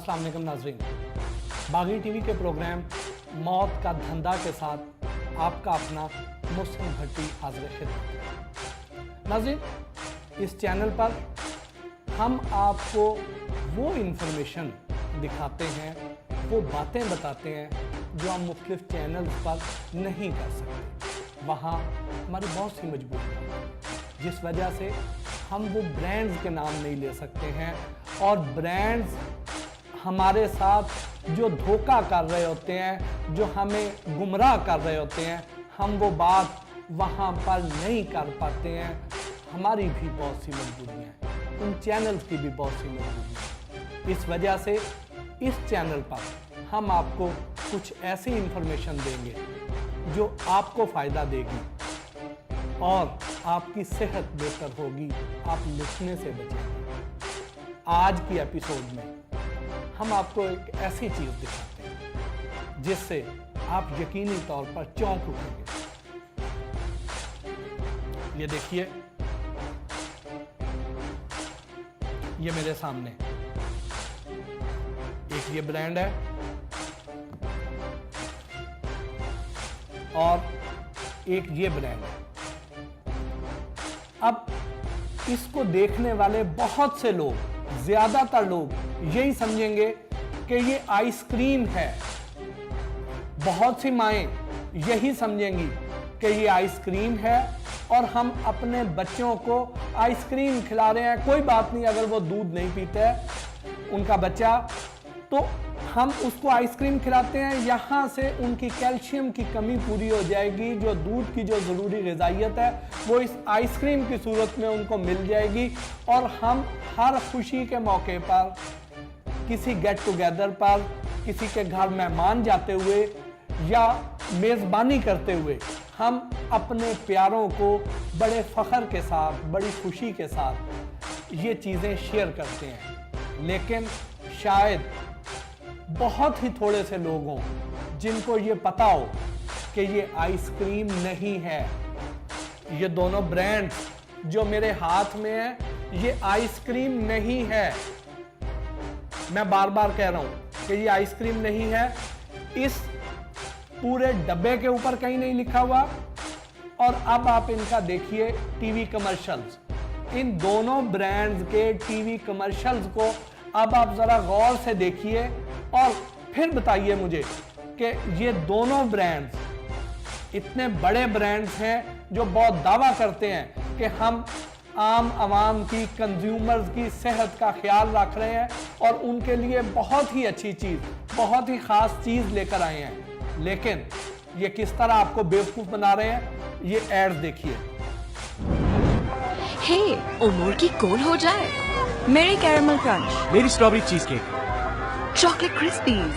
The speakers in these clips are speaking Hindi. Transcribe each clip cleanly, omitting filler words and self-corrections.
अस्सलाम वालेकुम नाज़रीन, बागी टीवी के प्रोग्राम मौत का धंधा के साथ आपका अपना मुस्लिम भट्टी हाज़िर खिदमत। नाज़रीन, इस चैनल पर हम आपको वो इन्फॉर्मेशन दिखाते हैं, वो बातें बताते हैं जो हम मुख्तलिफ चैनल्स पर नहीं कर सकते। वहाँ हमारी बहुत सी मजबूरियाँ हैं, जिस वजह से हम वो ब्रांड्स के नाम नहीं ले सकते हैं, और ब्रांड्स हमारे साथ जो धोखा कर रहे होते हैं, जो हमें गुमराह कर रहे होते हैं, हम वो बात वहाँ पर नहीं कर पाते हैं। हमारी भी बहुत सी मजबूरियाँ हैं, उन चैनल्स की भी बहुत सी मजबूरियाँ हैं। इस वजह से इस चैनल पर हम आपको कुछ ऐसी इंफॉर्मेशन देंगे जो आपको फ़ायदा देगी और आपकी सेहत बेहतर होगी, आप लिखने से बचेंगे। आज की एपिसोड में हम आपको एक ऐसी चीज़ दिखाते हैं जिससे आप यकीनी तौर पर चौंक उठेंगे। ये देखिए, ये मेरे सामने एक ये ब्रांड है और एक ये ब्रांड है। अब इसको देखने वाले बहुत से लोग, ज्यादातर लोग यही समझेंगे कि ये आइसक्रीम है। बहुत सी माएँ यही समझेंगी कि ये आइसक्रीम है और हम अपने बच्चों को आइसक्रीम खिला रहे हैं। कोई बात नहीं अगर वो दूध नहीं पीते है उनका बच्चा, तो हम उसको आइसक्रीम खिलाते हैं, यहाँ से उनकी कैल्शियम की कमी पूरी हो जाएगी। जो दूध की जो ज़रूरी ग़िज़ाइयत है वो इस आइसक्रीम की सूरत में उनको मिल जाएगी। और हम हर खुशी के मौके पर, किसी गेट टुगेदर पर, किसी के घर मेहमान जाते हुए या मेज़बानी करते हुए हम अपने प्यारों को बड़े फ़ख्र के साथ, बड़ी खुशी के साथ ये चीज़ें शेयर करते हैं। लेकिन शायद बहुत ही थोड़े से लोग हों जिनको ये पता हो कि ये आइसक्रीम नहीं है। ये दोनों ब्रांड्स जो मेरे हाथ में है, ये आइसक्रीम नहीं है। मैं बार बार कह रहा हूं कि ये आइसक्रीम नहीं है। इस पूरे डब्बे के ऊपर कहीं नहीं लिखा हुआ। और अब आप इनका देखिए टीवी कमर्शियल्स, इन दोनों ब्रांड्स के टीवी कमर्शियल्स को अब आप जरा गौर से देखिए और फिर बताइए मुझे कि ये दोनों ब्रांड्स इतने बड़े ब्रांड्स हैं जो बहुत दावा करते हैं कि हम आम आवाम की, कंज्यूमर्स की सेहत का ख्याल रख रहे हैं और उनके लिए बहुत ही अच्छी चीज़, बहुत ही ख़ास चीज़ लेकर आए हैं। लेकिन ये किस तरह आपको बेवकूफ़ बना रहे हैं, ये एड्स देखिए। हे, उमर की कौन हो जाए? मेरी कैरेमल क्रंच, मेरी strawberry cheese cake. Chocolate crispies.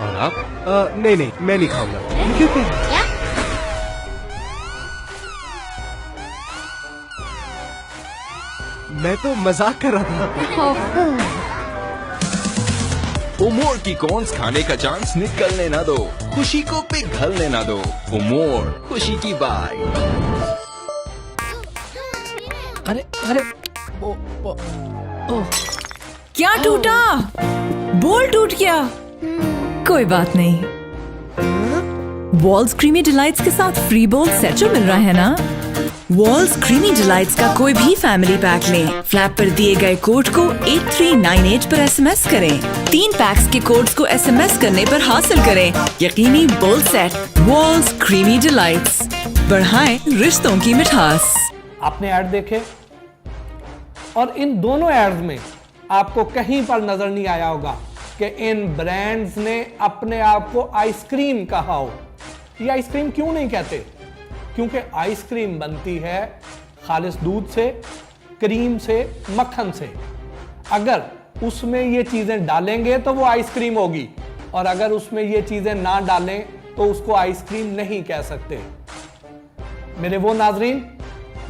और आप? नहीं, मैं नहीं खाऊंगा। क्यों कह रहे हैं? मैं तो मजाक कर रहा था। उमर की कॉर्न्स खाने का चांस निकलने ना दो, खुशी को पिघलने ना दो। उमर, खुशी की बात। अरे क्या टूटा? बोल टूट गया। कोई बात नहीं, वॉल्स क्रीमी डिलाइट्स के साथ फ्री बोल सेट जो मिल रहा है ना। वॉल्स क्रीमी डिलाइट्स का कोई भी फैमिली पैक लें, फ्लैप पर दिए गए कोड को 8398 पर SMS करें। 3 पैक्स के कोड्स को SMS करने पर हासिल करें यकीनी बोल सेट। वॉल्स क्रीमी डिलाइट्स, बढ़ाएं रिश्तों की मिठास। आपने ऐड देखे और इन दोनों एड्स में आपको कहीं पर नजर नहीं आया होगा कि इन ब्रांड्स ने अपने आप को आइसक्रीम कहा हो। ये आइसक्रीम क्यों नहीं कहते? क्योंकि आइसक्रीम बनती है खालिस दूध से, क्रीम से, मक्खन से। अगर उसमें ये चीजें डालेंगे तो वो आइसक्रीम होगी, और अगर उसमें ये चीजें ना डालें तो उसको आइसक्रीम नहीं कह सकते। मेरे वो नाजरीन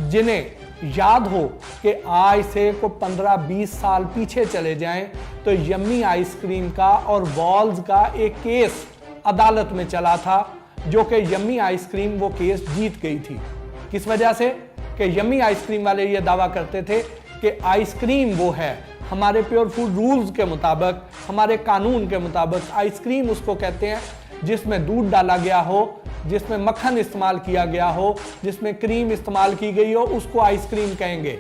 जिन्हें याद हो कि आज से को 15-20 साल पीछे चले जाएं तो यम्मी आइसक्रीम का और वॉल्स का एक केस अदालत में चला था, जो कि यम्मी आइसक्रीम वो केस जीत गई थी। किस वजह से? कि यम्मी आइसक्रीम वाले ये दावा करते थे कि आइसक्रीम वो है, हमारे प्योर फूड रूल्स के मुताबिक, हमारे कानून के मुताबिक आइसक्रीम उसको कहते हैं जिसमें दूध डाला गया हो, जिसमें मक्खन इस्तेमाल किया गया हो, जिसमें क्रीम इस्तेमाल की गई हो, उसको आइसक्रीम कहेंगे।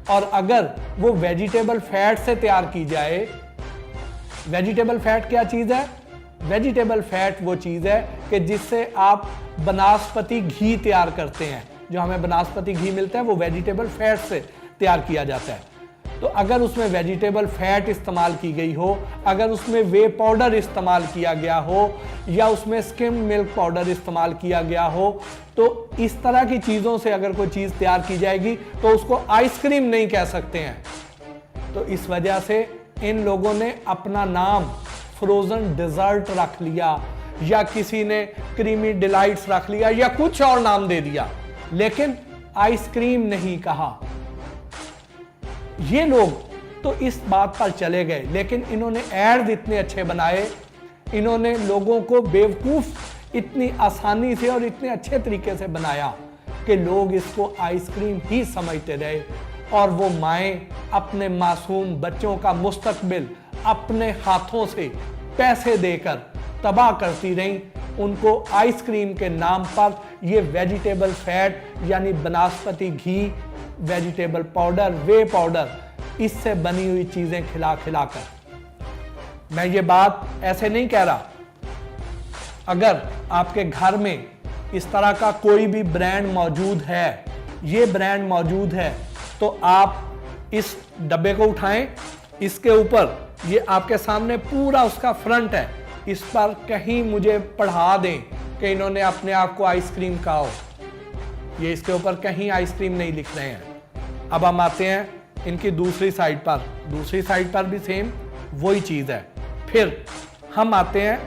और अगर वो वेजिटेबल फैट से तैयार की जाए, वेजिटेबल फैट क्या चीज़ है? वेजिटेबल फैट वो चीज़ है कि जिससे आप बनास्पति घी तैयार करते हैं। जो हमें बनास्पति घी मिलता है वो वेजिटेबल फैट से तैयार किया जाता है। तो अगर उसमें वेजिटेबल फैट इस्तेमाल की गई हो, अगर उसमें वे पाउडर इस्तेमाल किया गया हो, या उसमें स्किम मिल्क पाउडर इस्तेमाल किया गया हो, तो इस तरह की चीज़ों से अगर कोई चीज़ तैयार की जाएगी तो उसको आइसक्रीम नहीं कह सकते हैं। तो इस वजह से इन लोगों ने अपना नाम फ्रोजन डेजर्ट रख लिया, या किसी ने क्रीमी डिलाइट्स रख लिया, या कुछ और नाम दे दिया, लेकिन आइसक्रीम नहीं कहा। ये लोग तो इस बात पर चले गए, लेकिन इन्होंने ऐड इतने अच्छे बनाए, इन्होंने लोगों को बेवकूफ इतनी आसानी से और इतने अच्छे तरीके से बनाया कि लोग इसको आइसक्रीम ही समझते रहे। और वो माएँ अपने मासूम बच्चों का मुस्तकबिल अपने हाथों से पैसे देकर तबाह करती रहीं। उनको आइसक्रीम के नाम पर ये वेजिटेबल फैट यानी बनास्पति घी, वेजिटेबल पाउडर, वे पाउडर, इससे बनी हुई चीज़ें खिला कर। मैं ये बात ऐसे नहीं कह रहा। अगर आपके घर में इस तरह का कोई भी ब्रांड मौजूद है, ये ब्रांड मौजूद है, तो आप इस डब्बे को उठाएं, इसके ऊपर ये आपके सामने पूरा उसका फ्रंट है, इस पर कहीं मुझे पढ़ा दें कि इन्होंने अपने आप को आइसक्रीम कहा हो। ये इसके ऊपर कहीं आइसक्रीम नहीं लिख रहे हैं। अब हम आते हैं इनकी दूसरी साइड पर, दूसरी साइड पर भी सेम वही चीज़ है। फिर हम आते हैं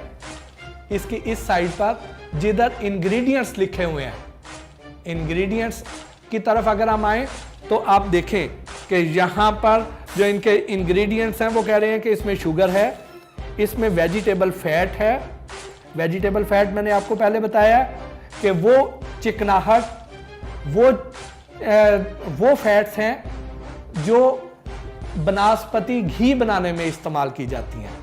इसकी इस साइड पर जिधर इंग्रेडिएंट्स लिखे हुए हैं। इंग्रेडिएंट्स की तरफ अगर हम आए तो आप देखें कि यहाँ पर जो इनके इंग्रेडिएंट्स हैं वो कह रहे हैं कि इसमें शुगर है, इसमें वेजिटेबल फैट है। वेजिटेबल फैट मैंने आपको पहले बताया कि वो चिकनाहट, वो फैट्स हैं जो बनास्पति घी बनाने में इस्तेमाल की जाती हैं।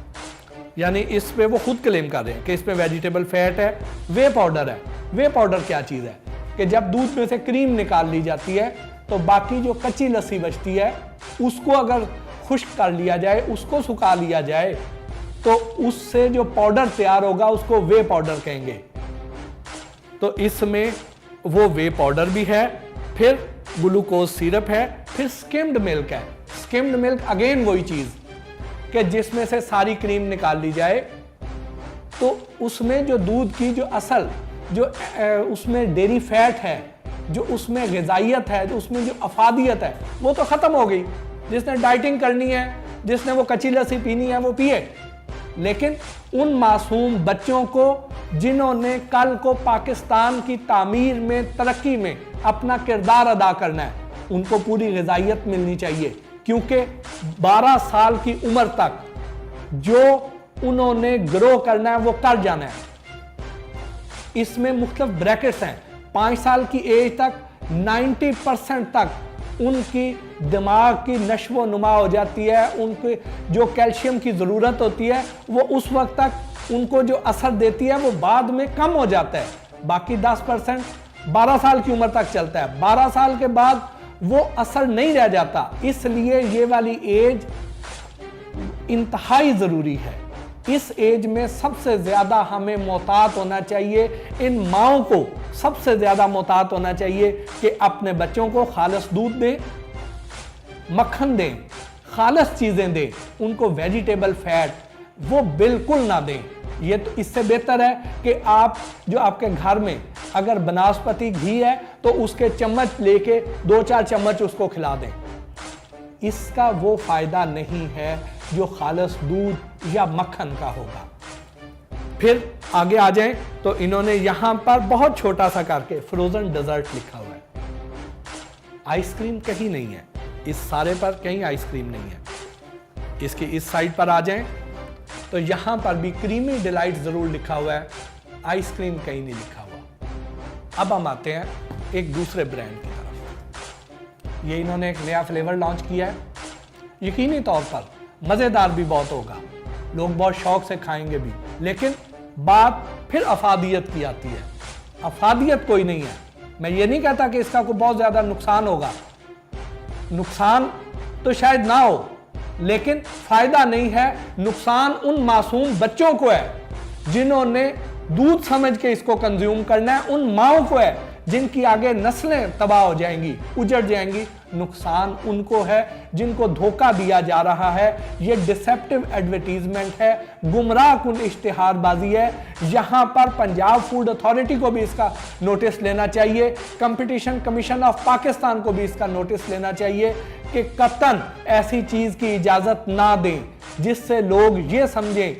यानी इस पे वो खुद क्लेम कर रहे हैं कि इसमें वेजिटेबल फैट है, वे पाउडर है। वे पाउडर क्या चीज़ है कि जब दूध में से क्रीम निकाल ली जाती है तो बाकी जो कच्ची लस्सी बचती है उसको अगर खुश्क कर लिया जाए, उसको सुखा लिया जाए, तो उससे जो पाउडर तैयार होगा उसको वे पाउडर कहेंगे। तो इसमें वो वे पाउडर भी है, फिर ग्लूकोज सिरप है, फिर स्किम्ड मिल्क है। स्किम्ड मिल्क अगेन वही चीज़ कि जिसमें से सारी क्रीम निकाल ली जाए, तो उसमें जो दूध की जो असल जो उसमें डेयरी फैट है, जो उसमें ग़िज़ाइयत है, जो उसमें जो अफादियत है, वो तो ख़त्म हो गई। जिसने डाइटिंग करनी है, जिसने वो कच्ची लस्सी पीनी है वो पिए। लेकिन उन मासूम बच्चों को जिन्होंने कल को पाकिस्तान की तामीर में, तरक्की में अपना किरदार अदा करना है, उनको पूरी ग़िज़ाइयत मिलनी चाहिए। क्योंकि 12 साल की उम्र तक जो उन्होंने ग्रो करना है वो कर जाना है। इसमें मुख्तलिफ ब्रैकेट्स हैं। 5 साल की एज तक 90% तक उनकी दिमाग की नश्व नुमा हो जाती है। उनके जो कैल्शियम की ज़रूरत होती है वो उस वक्त तक उनको जो असर देती है वो बाद में कम हो जाता है। बाकी 10% 12 साल की उम्र तक चलता है। 12 साल के बाद वो असर नहीं रह जाता। इसलिए ये वाली एज इंतहाई ज़रूरी है। इस एज में सबसे ज़्यादा हमें मोहतात होना चाहिए, इन माओं को सबसे ज़्यादा मोहतात होना चाहिए कि अपने बच्चों को खालिस दूध दें, मक्खन दें, खालिस चीज़ें दें। उनको वेजिटेबल फैट वो बिल्कुल ना दें। ये तो इससे बेहतर है कि आप जो आपके घर में अगर बनास्पति घी है तो उसके चम्मच लेके 2-4 चम्मच उसको खिला दें। इसका वो फ़ायदा नहीं है जो खालिस दूध या मक्खन का होगा। फिर आगे आ जाएं तो इन्होंने यहां पर बहुत छोटा सा करके फ्रोजन डेजर्ट लिखा हुआ है। आइसक्रीम कहीं नहीं है, इस सारे पर कहीं आइसक्रीम नहीं है। इसकी इस साइड पर आ जाएं तो यहां पर भी क्रीमी डिलाइट जरूर लिखा हुआ है, आइसक्रीम कहीं नहीं लिखा हुआ। अब हम आते हैं एक दूसरे ब्रांड की तरफ। ये इन्होंने एक नया फ्लेवर लॉन्च किया है, यकीनी तौर पर मज़ेदार भी बहुत होगा, लोग बहुत शौक से खाएंगे भी। लेकिन बात फिर अफादियत की आती है। अफादियत कोई नहीं है। मैं ये नहीं कहता कि इसका कोई बहुत ज़्यादा नुकसान होगा, नुकसान तो शायद ना हो, लेकिन फायदा नहीं है। नुकसान उन मासूम बच्चों को है जिन्होंने दूध समझ के इसको कंज्यूम करना है, उन माओं को है जिनकी आगे नस्लें तबाह हो जाएंगी, उजड़ जाएंगी। नुकसान उनको है जिनको धोखा दिया जा रहा है। ये डिसेप्टिव एडवर्टीजमेंट है, गुमराहकुन इश्तिहारबाजी है। यहां पर पंजाब फूड अथॉरिटी को भी इसका नोटिस लेना चाहिए, कंपटीशन कमीशन ऑफ पाकिस्तान को भी इसका नोटिस लेना चाहिए कि कतन ऐसी चीज की इजाजत ना दें जिससे लोग ये समझें,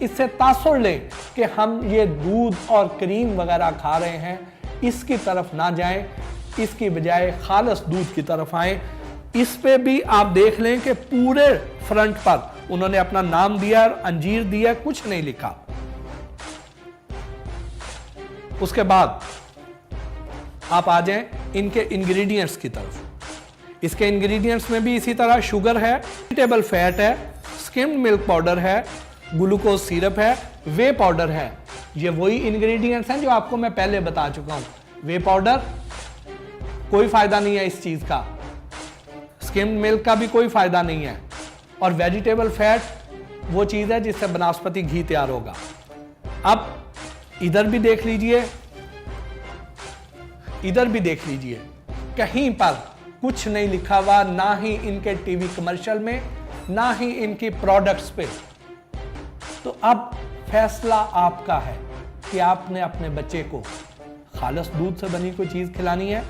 इससे तासुर लें कि हम ये दूध और क्रीम वगैरह खा रहे हैं। इसकी तरफ ना जाएं, इसकी बजाय खालिस दूध की तरफ आएं। इस पे भी आप देख लें कि पूरे फ्रंट पर उन्होंने अपना नाम दिया, अंजीर दिया, कुछ नहीं लिखा। उसके बाद आप आ जाएं इनके इंग्रेडिएंट्स की तरफ। इसके इंग्रेडिएंट्स में भी इसी तरह शुगर है, वेजिटेबल फैट है, स्किम्ड मिल्क पाउडर है, ग्लूकोज सिरप है, वे पाउडर है। ये वही इंग्रेडिएंट्स हैं जो आपको मैं पहले बता चुका हूं। वे पाउडर कोई फायदा नहीं है इस चीज का, स्किम्ड मिल्क का भी कोई फायदा नहीं है, और वेजिटेबल फैट वो चीज है जिससे वनस्पति घी तैयार होगा। अब इधर भी देख लीजिए, इधर भी देख लीजिए, कहीं पर कुछ नहीं लिखा हुआ, ना ही इनके टीवी कमर्शियल में, ना ही इनकी प्रोडक्ट्स पे। तो अब फैसला आपका है कि आपने अपने बच्चे को खालिस दूध से बनी कोई चीज़ खिलानी है,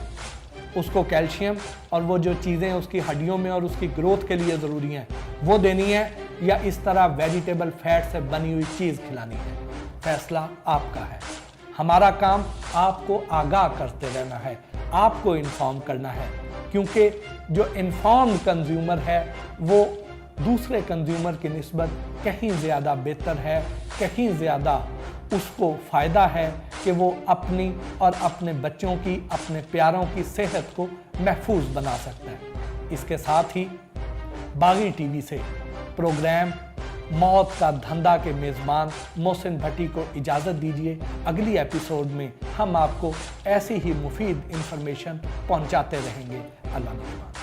उसको कैल्शियम और वो जो चीज़ें उसकी हड्डियों में और उसकी ग्रोथ के लिए ज़रूरी हैं वो देनी है, या इस तरह वेजिटेबल फैट से बनी हुई चीज़ खिलानी है। फैसला आपका है। हमारा काम आपको आगाह करते रहना है, आपको इन्फॉर्म करना है, क्योंकि जो इन्फॉर्म्ड कंज्यूमर है वो दूसरे कंज्यूमर की निस्बत कहीं ज़्यादा बेहतर है, कहीं ज़्यादा उसको फ़ायदा है कि वो अपनी और अपने बच्चों की, अपने प्यारों की सेहत को महफूज बना सकता है। इसके साथ ही बागी टीवी से प्रोग्राम मौत का धंधा के मेज़बान मोहसिन भट्टी को इजाज़त दीजिए। अगली एपिसोड में हम आपको ऐसी ही मुफीद इंफॉर्मेशन पहुंचाते रहेंगे। अल्लाह निगहबान।